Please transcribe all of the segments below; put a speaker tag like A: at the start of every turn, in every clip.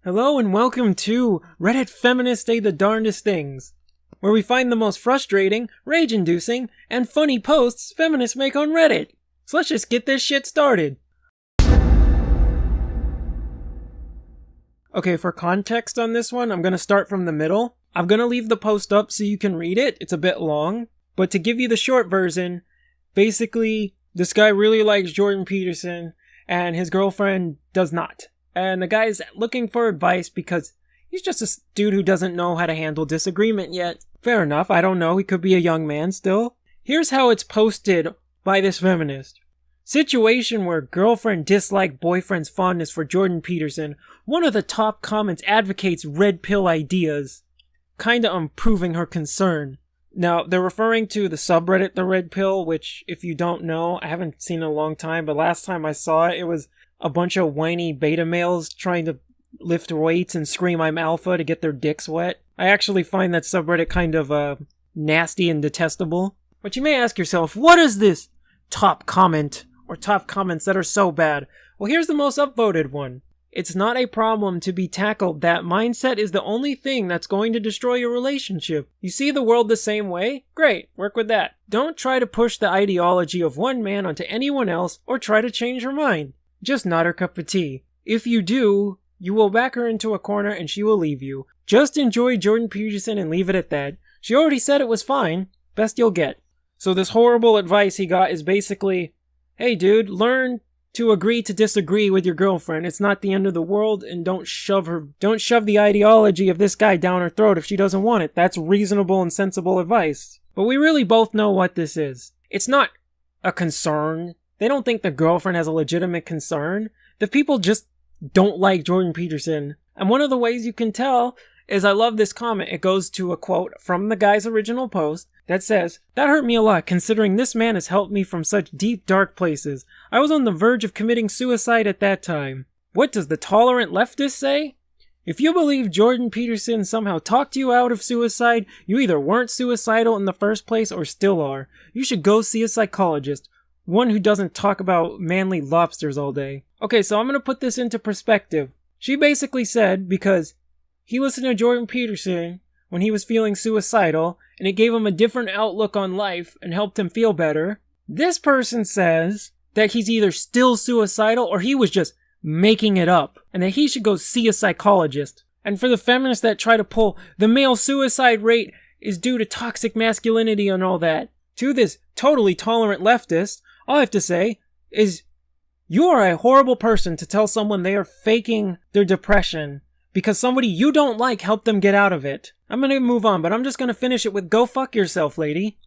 A: Hello and welcome to Reddit Feminist Say the Darnedest Things, where we find the most frustrating, rage-inducing, and funny posts feminists make on Reddit. So let's just get this shit started. Okay, for context on this one, I'm gonna start from the middle. I'm gonna leave the post up so you can read it. It's a bit long. But to give you the short version, basically, this guy really likes Jordan Peterson, and his girlfriend does not. And the guy's looking for advice because he's just a dude who doesn't know how to handle disagreement yet. Fair enough, I don't know, he could be a young man still. Here's how it's posted by this feminist. Situation where girlfriend disliked boyfriend's fondness for Jordan Peterson. One of the top comments advocates red pill ideas, kinda improving her concern. Now, they're referring to the subreddit The Red Pill, which, if you don't know, I haven't seen in a long time, but last time I saw it, it was a bunch of whiny beta males trying to lift weights and scream I'm alpha to get their dicks wet. I actually find that subreddit kind of nasty and detestable. But you may ask yourself, what is this top comment or top comments that are so bad? Well, here's the most upvoted one. It's not a problem to be tackled. That mindset is the only thing that's going to destroy your relationship. You see the world the same way? Great, work with that. Don't try to push the ideology of one man onto anyone else or try to change her mind. Just not her cup of tea. If you do, you will back her into a corner and she will leave you. Just enjoy Jordan Peterson and leave it at that. She already said it was fine. Best you'll get. So this horrible advice he got is basically, hey dude, learn to agree to disagree with your girlfriend. It's not the end of the world, and don't shove the ideology of this guy down her throat if she doesn't want it. That's reasonable and sensible advice. But we really both know what this is. It's not a concern. They don't think the girlfriend has a legitimate concern. The people just don't like Jordan Peterson. And one of the ways you can tell is I love this comment. It goes to a quote from the guy's original post that says, "That hurt me a lot considering this man has helped me from such deep, dark places. I was on the verge of committing suicide at that time." What does the tolerant leftist say? If you believe Jordan Peterson somehow talked you out of suicide, you either weren't suicidal in the first place or still are. You should go see a psychologist. One who doesn't talk about manly lobsters all day. Okay, so I'm gonna put this into perspective. She basically said because he listened to Jordan Peterson when he was feeling suicidal, and it gave him a different outlook on life and helped him feel better. This person says that he's either still suicidal or he was just making it up, and that he should go see a psychologist. And for the feminists that try to pull the male suicide rate is due to toxic masculinity and all that, to this totally tolerant leftist, all I have to say is, you are a horrible person to tell someone they are faking their depression because somebody you don't like helped them get out of it. I'm gonna move on, but I'm just gonna finish it with go fuck yourself, lady.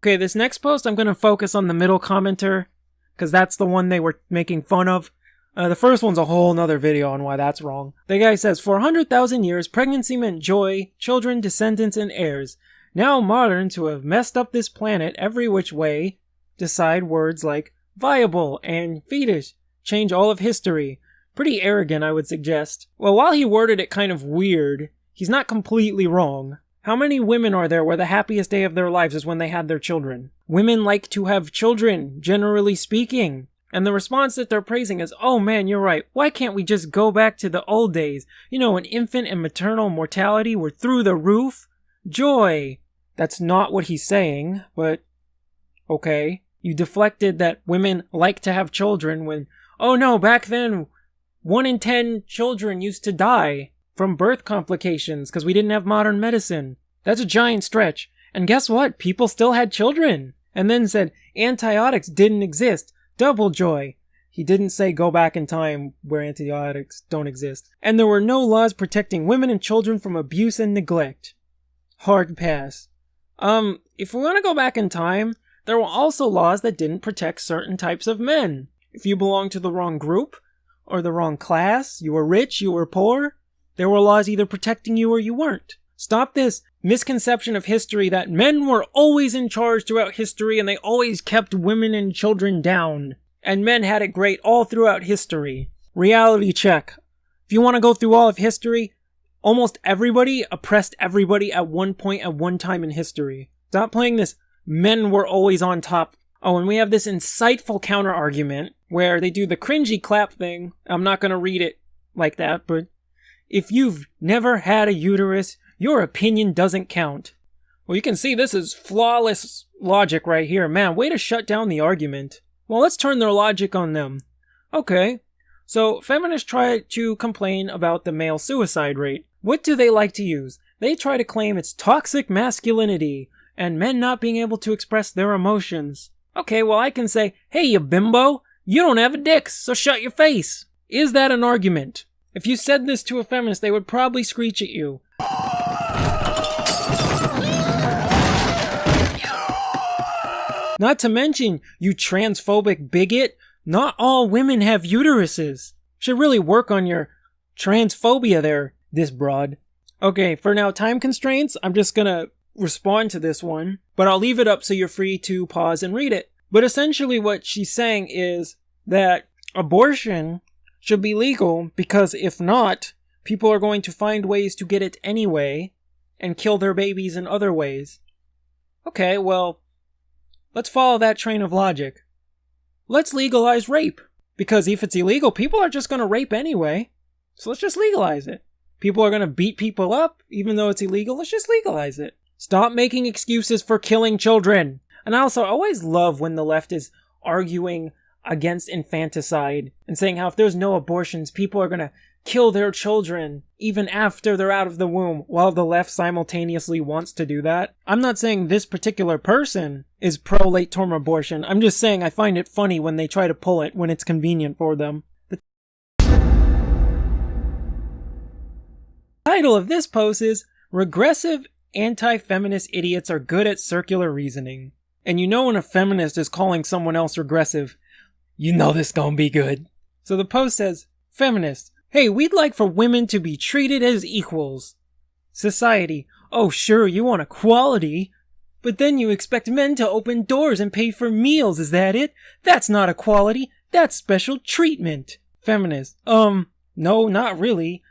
A: Okay, this next post I'm gonna focus on the middle commenter, because that's the one they were making fun of. The first one's a whole nother video on why that's wrong. The guy says, for 100,000 years, pregnancy meant joy, children, descendants, and heirs. Now moderns who have messed up this planet every which way decide words like viable and fetus change all of history. Pretty arrogant, I would suggest. Well, while he worded it kind of weird, he's not completely wrong. How many women are there where the happiest day of their lives is when they had their children? Women like to have children, generally speaking. And the response that they're praising is, oh man, you're right. Why can't we just go back to the old days? You know, when infant and maternal mortality were through the roof? Joy. That's not what he's saying, but okay. You deflected that women like to have children when, oh no, back then, 1 in 10 children used to die from birth complications because we didn't have modern medicine. That's a giant stretch. And guess what? People still had children. And then said antibiotics didn't exist. Double joy. He didn't say go back in time where antibiotics don't exist. And there were no laws protecting women and children from abuse and neglect. Hard pass. If we want to go back in time, there were also laws that didn't protect certain types of men. If you belonged to the wrong group, or the wrong class, you were rich, you were poor, there were laws either protecting you or you weren't. Stop this misconception of history that men were always in charge throughout history and they always kept women and children down. And men had it great all throughout history. Reality check. If you want to go through all of history, almost everybody oppressed everybody at one point at one time in history. Stop playing this men were always on top Oh, and we have this insightful counter-argument where they do the cringy clap thing. I'm not going to read it like that, but if you've never had a uterus, your opinion doesn't count. Well, you can see this is flawless logic right here. Man, way to shut down the argument. Well, let's turn their logic on them. Okay, so feminists try to complain about the male suicide rate. What do they like to use? They try to claim it's toxic masculinity and men not being able to express their emotions. Okay, well I can say, hey you bimbo, you don't have a dick, so shut your face. Is that an argument? If you said this to a feminist, they would probably screech at you. Not to mention, you transphobic bigot, not all women have uteruses. Should really work on your transphobia there, this broad. Okay, for now, time constraints, I'm just gonna respond to this one, but I'll leave it up so you're free to pause and read it. But essentially what she's saying is that abortion should be legal because if not, people are going to find ways to get it anyway and kill their babies in other ways. Okay, well, let's follow that train of logic. Let's legalize rape. Because if it's illegal, people are just going to rape anyway. So let's just legalize it. People are going to beat people up, even though it's illegal. Let's just legalize it. Stop making excuses for killing children. And I also always love when the left is arguing against infanticide and saying how if there's no abortions, people are going to kill their children even after they're out of the womb, while the left simultaneously wants to do that. I'm not saying this particular person is pro-late-term abortion. I'm just saying I find it funny when they try to pull it when it's convenient for them. The title of this post is Regressive Anti-Feminist Idiots Are Good at Circular Reasoning. And you know when a feminist is calling someone else regressive, you know this gonna be good. So the post says, Feminist, hey, we'd like for women to be treated as equals. Society, oh sure, you want equality, but then you expect men to open doors and pay for meals, is that it? That's not equality, that's special treatment. Feminist, no, not really.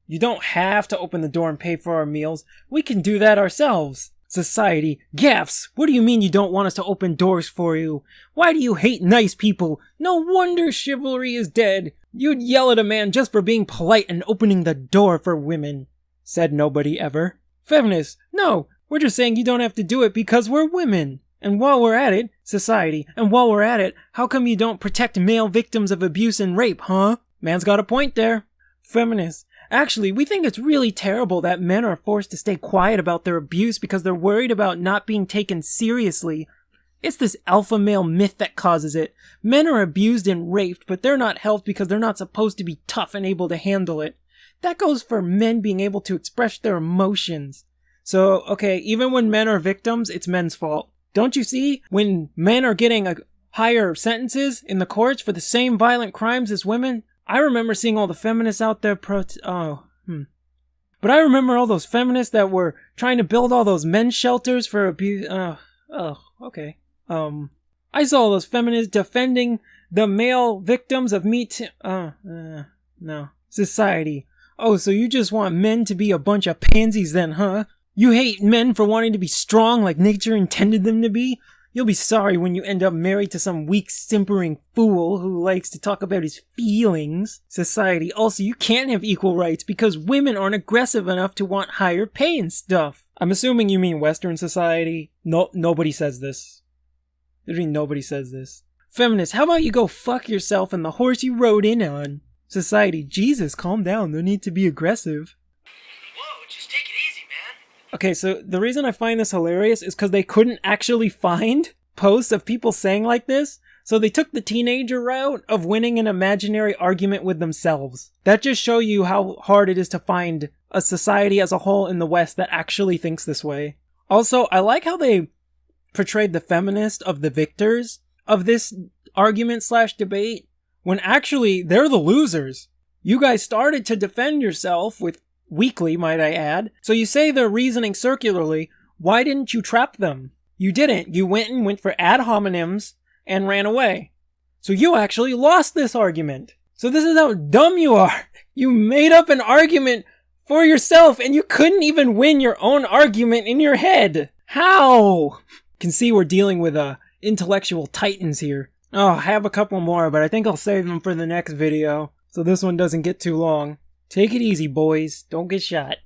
A: You don't have to open the door and pay for our meals. We can do that ourselves. Society, gaffs, what do you mean you don't want us to open doors for you? Why do you hate nice people? No wonder chivalry is dead. You'd yell at a man just for being polite and opening the door for women. Said nobody ever. Feminists, no, we're just saying you don't have to do it because we're women. And while we're at it, society, and while we're at it, how come you don't protect male victims of abuse and rape, huh? Man's got a point there. Feminists, actually, we think it's really terrible that men are forced to stay quiet about their abuse because they're worried about not being taken seriously. It's this alpha male myth that causes it. Men are abused and raped, but they're not helped because they're not supposed to be tough and able to handle it. That goes for men being able to express their emotions. So, okay, even when men are victims, it's men's fault. Don't you see? When men are getting higher sentences in the courts for the same violent crimes as women, I remember seeing all the feminists out there But I remember all those feminists that were trying to build all those men's shelters for abuse. Okay. I saw all those feminists defending the male victims of no. Society. Oh, so you just want men to be a bunch of pansies then, huh? You hate men for wanting to be strong like nature intended them to be? You'll be sorry when you end up married to some weak, simpering fool who likes to talk about his feelings. Society, also, you can't have equal rights because women aren't aggressive enough to want higher pay and stuff. I'm assuming you mean Western society. No, nobody says this. Literally nobody says this. Feminists, how about you go fuck yourself and the horse you rode in on? Society, Jesus, calm down. No need to be aggressive.
B: Whoa, just take it easy, man.
A: Okay, so the reason I find this hilarious is because they couldn't actually find posts of people saying like this, so they took the teenager route of winning an imaginary argument with themselves. That just shows you how hard it is to find a society as a whole in the West that actually thinks this way. Also, I like how they portrayed the feminist of the victors of this argument/debate, when actually they're the losers. You guys started to defend yourself with weakly, might I add. So you say they're reasoning circularly. Why didn't you trap them? You didn't. You went for ad hominems and ran away. So you actually lost this argument. So this is how dumb you are. You made up an argument for yourself and you couldn't even win your own argument in your head. How? You can see we're dealing with intellectual titans here. Oh, I have a couple more, but I think I'll save them for the next video, so this one doesn't get too long. Take it easy, boys. Don't get shot.